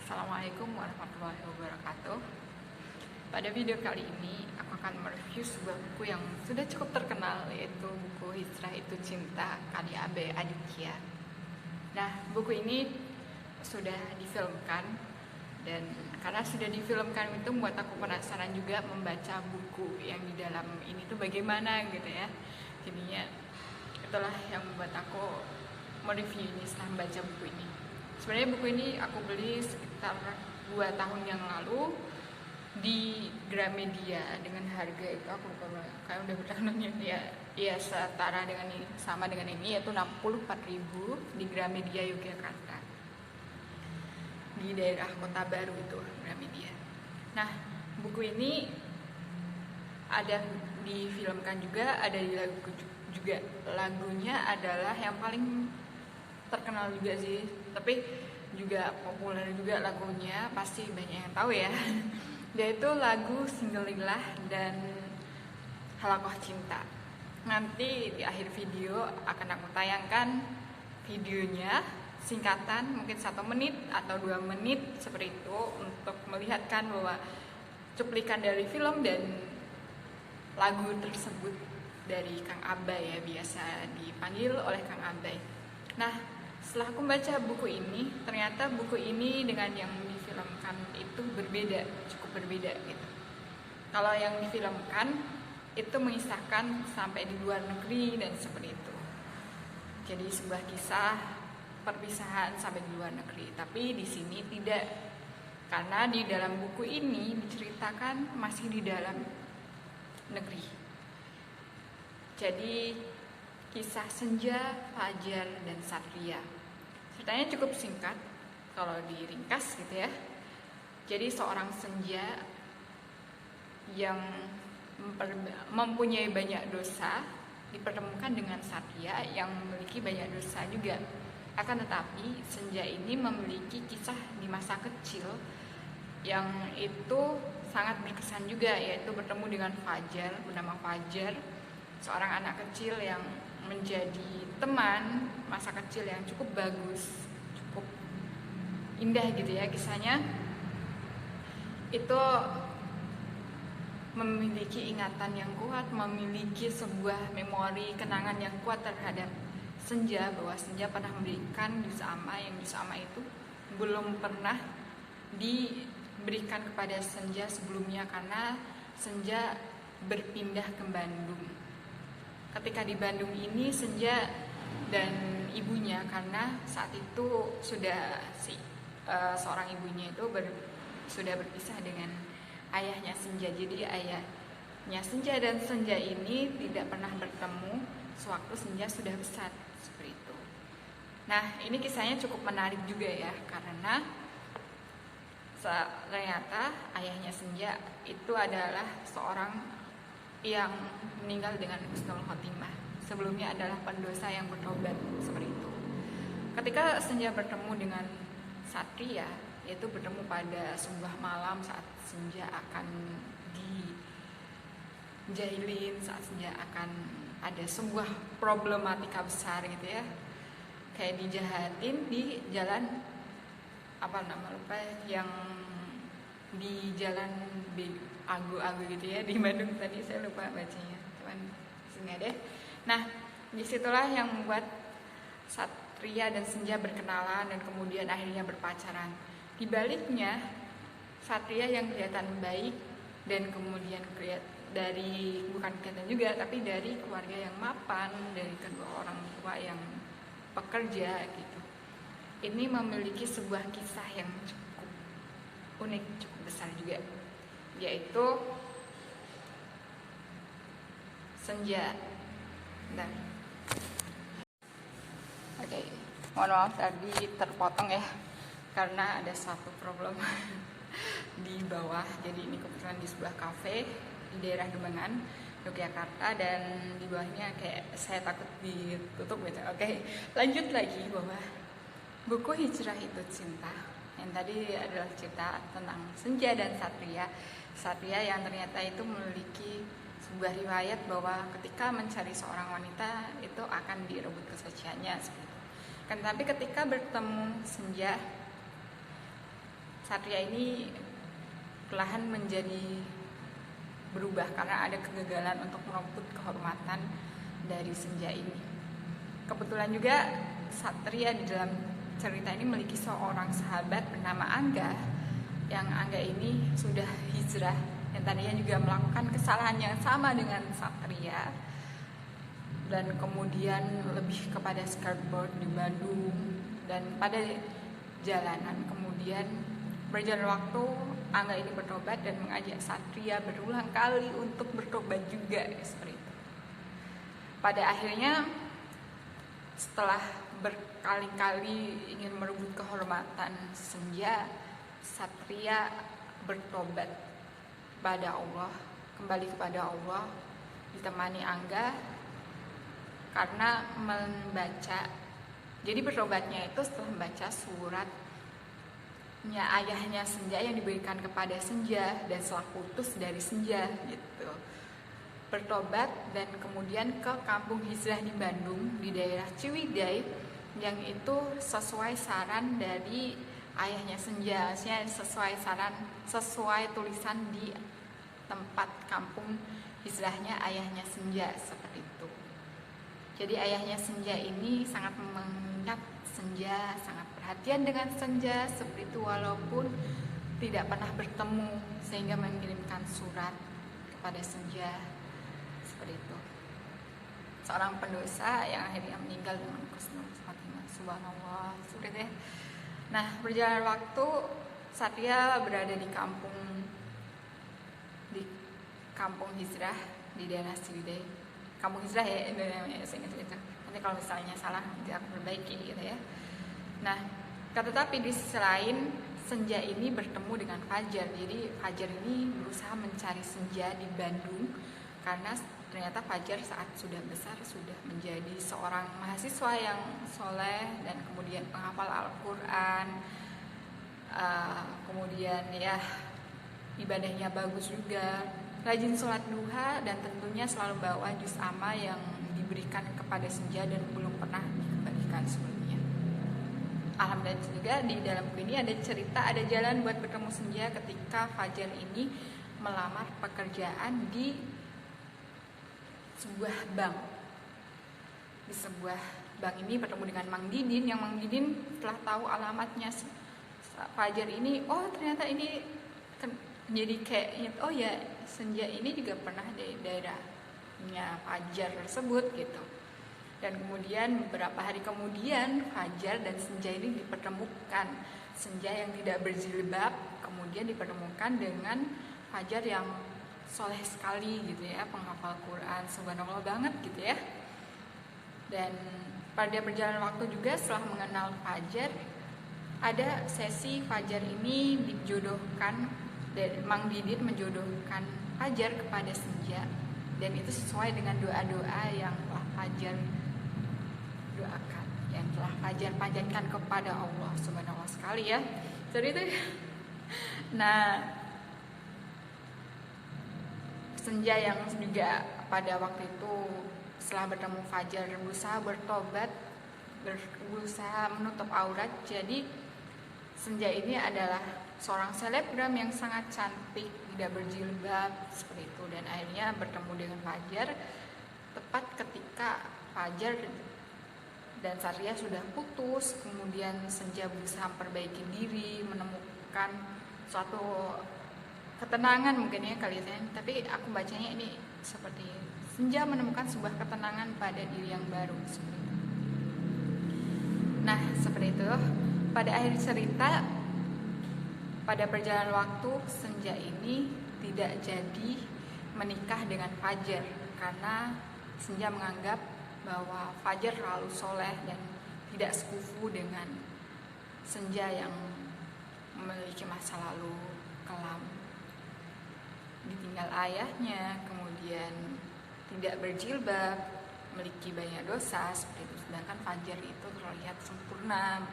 Assalamualaikum warahmatullahi wabarakatuh. Pada video kali ini aku akan mereview sebuah buku yang sudah cukup terkenal, yaitu buku Hijrah Itu Cinta karya Abe Aditya. Nah, buku ini sudah difilmkan, dan karena sudah difilmkan itu membuat aku penasaran juga membaca buku yang di dalam ini tuh bagaimana gitu ya. Jadinya itulah yang membuat aku mereview ini setelah membaca buku ini. Sebenarnya buku ini aku beli sekitar 2 tahun yang lalu di Gramedia dengan harga itu aku lupa kayak udah bertahun ya setara dengan ini, sama dengan ini, yaitu 64.000 di Gramedia Yogyakarta, di daerah Kota Baru itu Gramedia. Nah, buku ini ada difilmkan juga, ada di lagu juga. Lagunya adalah yang paling terkenal juga sih, tapi juga populer juga lagunya, pasti banyak yang tahu ya, yaitu lagu Singgelilah dan Halakoh Cinta. Nanti di akhir video akan aku tayangkan videonya, singkatan mungkin 1 menit atau 2 menit seperti itu, untuk melihatkan bahwa cuplikan dari film dan lagu tersebut dari Kang Abai ya, biasa dipanggil oleh Kang Abai. Nah, setelah aku membaca buku ini, ternyata buku ini dengan yang difilmkan itu berbeda, cukup berbeda gitu. Kalau yang difilmkan itu mengisahkan sampai di luar negeri dan seperti itu. Jadi sebuah kisah perpisahan sampai di luar negeri. Tapi di sini tidak, karena di dalam buku ini diceritakan masih di dalam negeri. Jadi kisah Senja, Fajar, dan Satria. Ceritanya cukup singkat kalau diringkas gitu ya. Jadi seorang Senja yang mempunyai banyak dosa dipertemukan dengan Satria yang memiliki banyak dosa juga. Akan tetapi Senja ini memiliki kisah di masa kecil yang itu sangat berkesan juga, yaitu bertemu dengan Fajar, bernama Fajar, seorang anak kecil yang menjadi teman masa kecil yang cukup bagus, cukup indah gitu ya kisahnya. Itu memiliki ingatan yang kuat, memiliki sebuah memori kenangan yang kuat terhadap Senja, bahwa Senja pernah memberikan jus ama, yang jus ama itu belum pernah diberikan kepada Senja sebelumnya karena Senja berpindah ke Bandung. Ketika di Bandung ini Senja dan ibunya, karena saat itu sudah seorang ibunya itu sudah berpisah dengan ayahnya Senja. Jadi ayahnya Senja dan Senja ini tidak pernah bertemu sewaktu Senja sudah besar, seperti itu. Nah, ini kisahnya cukup menarik juga ya, karena ternyata ayahnya Senja itu adalah seorang yang meninggal dengan husnul khotimah. Sebelumnya adalah pendosa yang bertobat, seperti itu. Ketika Senja bertemu dengan Satria, yaitu bertemu pada sebuah malam saat Senja akan dijailin, saat Senja akan ada sebuah problematika besar gitu ya, kayak dijahatin di jalan yang di jalan Agu gitu ya, di Bandung tadi saya lupa bacanya, cuman sini deh. Nah, disitulah yang membuat Satria dan Senja berkenalan dan kemudian akhirnya berpacaran. Di baliknya, Satria yang kelihatan baik dan kemudian bukan kelihatan juga, tapi dari keluarga yang mapan, dari kedua orang tua yang pekerja gitu. Ini memiliki sebuah kisah yang cukup unik, cukup besar juga, yaitu Senja. Bentar. Oke, mohon maaf tadi terpotong ya, karena ada satu problem di bawah. Jadi ini kebetulan di sebuah kafe di daerah Demangan, Yogyakarta, dan di bawahnya kayak saya takut ditutup gitu. Oke, lanjut lagi bahwa buku Hijrah Itu Cinta yang tadi adalah cerita tentang Senja dan Satria. Satria yang ternyata itu memiliki sebuah riwayat bahwa ketika mencari seorang wanita itu akan direbut kesuciannya. Kan tapi ketika bertemu Senja, Satria ini perlahan menjadi berubah karena ada kegagalan untuk merebut kehormatan dari Senja ini. Kebetulan juga Satria di dalam cerita ini memiliki seorang sahabat bernama Angga, yang Angga ini sudah hijrah dan tadinya juga melakukan kesalahan yang sama dengan Satria, dan kemudian lebih kepada skateboard di Bandung dan pada jalanan. Kemudian berjalan waktu, Angga ini bertobat dan mengajak Satria berulang kali untuk bertobat juga, seperti itu. Pada akhirnya setelah berkali-kali ingin merebut kehormatan Senja, Satria bertobat pada Allah, kembali kepada Allah, ditemani Angga karena membaca. Jadi bertobatnya itu setelah membaca suratnya ayahnya Senja yang diberikan kepada Senja dan setelah putus dari Senja gitu. Bertobat dan kemudian ke kampung hijrah di Bandung di daerah Ciwidey, yang itu sesuai saran dari ayahnya Senja, sesuai tulisan di tempat kampung hijrahnya ayahnya Senja, seperti itu. Jadi ayahnya Senja ini sangat mengingat Senja, sangat perhatian dengan Senja seperti itu, walaupun tidak pernah bertemu, sehingga mengirimkan surat kepada Senja seperti itu. Seorang pendosa yang akhirnya meninggal dengan husnul khotimah. Subhanallah, sulit ya. Nah, berjalan waktu, Satria berada di kampung hijrah di daerah Ciwidey. Kampung hijrah ya, saya ingat itu. Nanti kalau misalnya salah nanti aku perbaiki gitu ya. Nah, tetapi di sisi lain Senja ini bertemu dengan Fajar. Jadi Fajar ini berusaha mencari Senja di Bandung karena ternyata Fajar saat sudah besar sudah menjadi seorang mahasiswa yang soleh dan kemudian penghafal Al-Quran, kemudian ya ibadahnya bagus juga, rajin sholat duha, dan tentunya selalu bawa juz amma yang diberikan kepada Senja dan belum pernah dikembalikan sebelumnya. Alhamdulillah juga di dalam buku ini ada cerita, ada jalan buat bertemu Senja ketika Fajar ini melamar pekerjaan di sebuah bank. Di sebuah bank ini bertemu dengan Mang Didin, yang Mang Didin setelah tahu alamatnya Fajar ini, oh ternyata ini jadi kayak, oh ya Senja ini juga pernah di daerahnya Fajar tersebut gitu. Dan kemudian beberapa hari kemudian Fajar dan Senja ini dipertemukan. Senja yang tidak berjilbab kemudian dipertemukan dengan Fajar yang soleh sekali gitu ya, penghafal Quran, subhanallah banget gitu ya. Dan pada perjalanan waktu juga setelah mengenal Fajar, ada sesi Fajar ini dijodohkan, dan Mang Didin menjodohkan Fajar kepada Senja, dan itu sesuai dengan doa-doa yang telah Fajar doakan, yang telah Fajar panjatkan kepada Allah, subhanallah sekali ya. Jadi itu nah, Senja yang juga pada waktu itu setelah bertemu Fajar berusaha bertobat, berusaha menutup aurat. Jadi Senja ini adalah seorang selebgram yang sangat cantik, tidak berjilbab seperti itu, dan akhirnya bertemu dengan Fajar tepat ketika Fajar dan Satria sudah putus. Kemudian Senja berusaha memperbaiki diri, menemukan suatu ketenangan mungkin ya kalian, tapi aku bacanya ini seperti Senja menemukan sebuah ketenangan pada diri yang baru seperti itu. Nah, seperti itu. Pada akhir cerita, pada perjalanan waktu, Senja ini tidak jadi menikah dengan Fajar karena Senja menganggap bahwa Fajar terlalu soleh dan tidak sekufu dengan Senja yang memiliki masa lalu kelam, ditinggal ayahnya, kemudian tidak berjilbab, memiliki banyak dosa seperti itu. Sedangkan Fajar itu terlihat sempurna,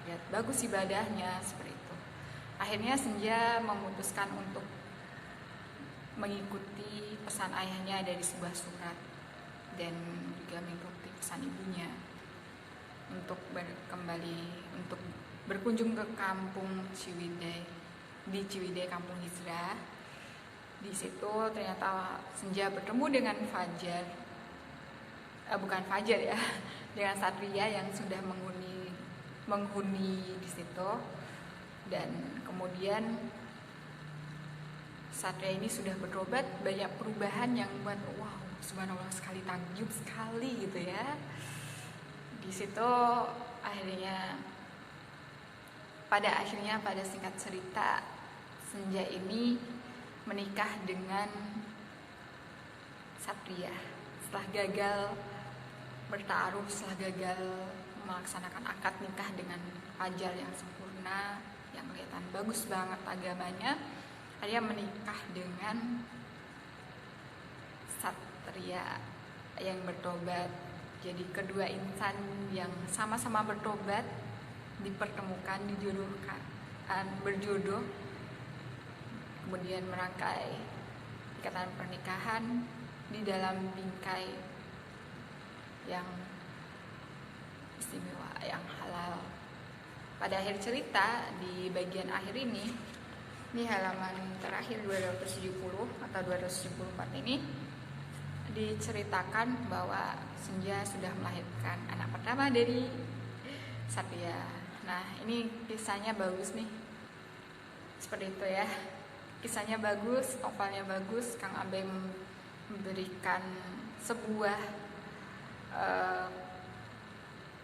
terlihat bagus ibadahnya seperti itu. Akhirnya Senja memutuskan untuk mengikuti pesan ayahnya dari sebuah surat dan juga mengikuti pesan ibunya untuk kembali, untuk berkunjung ke kampung Ciwidey, di Ciwidey Kampung Hijrah. Di situ ternyata Senja bertemu dengan Fajar, bukan Fajar ya, dengan Satria yang sudah menghuni di situ. Dan kemudian Satria ini sudah bertobat, banyak perubahan yang membuat wow, subhanallah sekali, takjub sekali gitu ya. Di situ pada singkat cerita, Senja ini menikah dengan Satria setelah gagal bertaruh, setelah gagal melaksanakan akad nikah dengan Fajar yang sempurna, yang kelihatan bagus banget agamanya. Dia menikah dengan Satria yang bertobat. Jadi kedua insan yang sama-sama bertobat dipertemukan, dijodohkan, berjodoh, kemudian merangkai ikatan pernikahan di dalam bingkai yang istimewa, yang halal. Pada akhir cerita, di bagian akhir ini halaman terakhir 270 atau 274 ini diceritakan bahwa Senja sudah melahirkan anak pertama dari Satria. Nah, ini kisahnya bagus nih, seperti itu ya. Kisahnya bagus, novelnya bagus. Kang Abe memberikan sebuah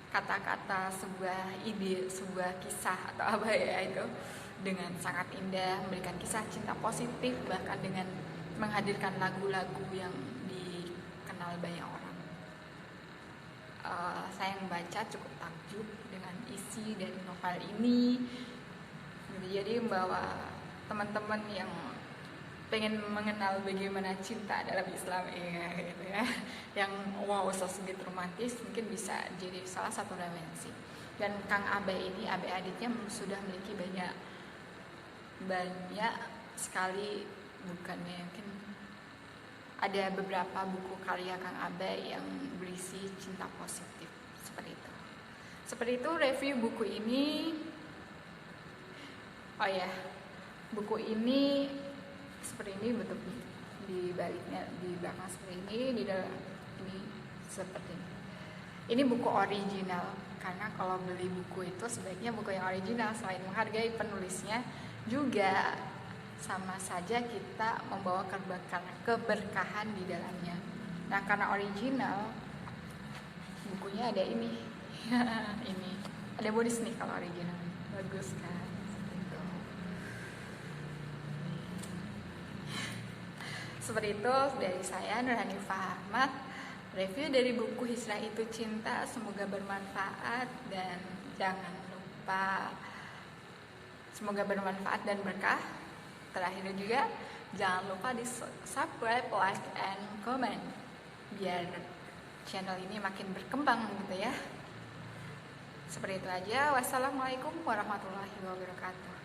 kata-kata, sebuah ide, sebuah kisah atau apa ya itu, dengan sangat indah, memberikan kisah cinta positif, bahkan dengan menghadirkan lagu-lagu yang dikenal banyak orang. Saya membaca cukup takjub dengan isi dari novel ini. Jadi membawa teman-teman yang pengen mengenal bagaimana cinta dalam Islam gitu ya, yang wow, sedikit romantis, mungkin bisa jadi salah satu referensi. Dan Kang Abe ini, Abe adiknya sudah memiliki banyak sekali, bukannya mungkin ada beberapa buku karya Kang Abe yang berisi cinta positif seperti itu review buku ini. Oh ya, buku ini seperti ini, bentuk di baliknya, di belakang seperti ini, di dalam ini seperti ini. Ini buku original, karena kalau beli buku itu sebaiknya buku yang original. Selain menghargai penulisnya, juga sama saja kita membawa keberkahan di dalamnya. Nah, karena original, bukunya ada ini. Ini ada bonus nih kalau original, bagus kan? Seperti itu dari saya, Nurhani Ahmad, review dari buku Hijrah Itu Cinta. Semoga bermanfaat, dan jangan lupa, semoga bermanfaat dan berkah. Terakhir juga, jangan lupa di subscribe, like, and comment biar channel ini makin berkembang gitu ya. Seperti itu aja. Wassalamualaikum warahmatullahi wabarakatuh.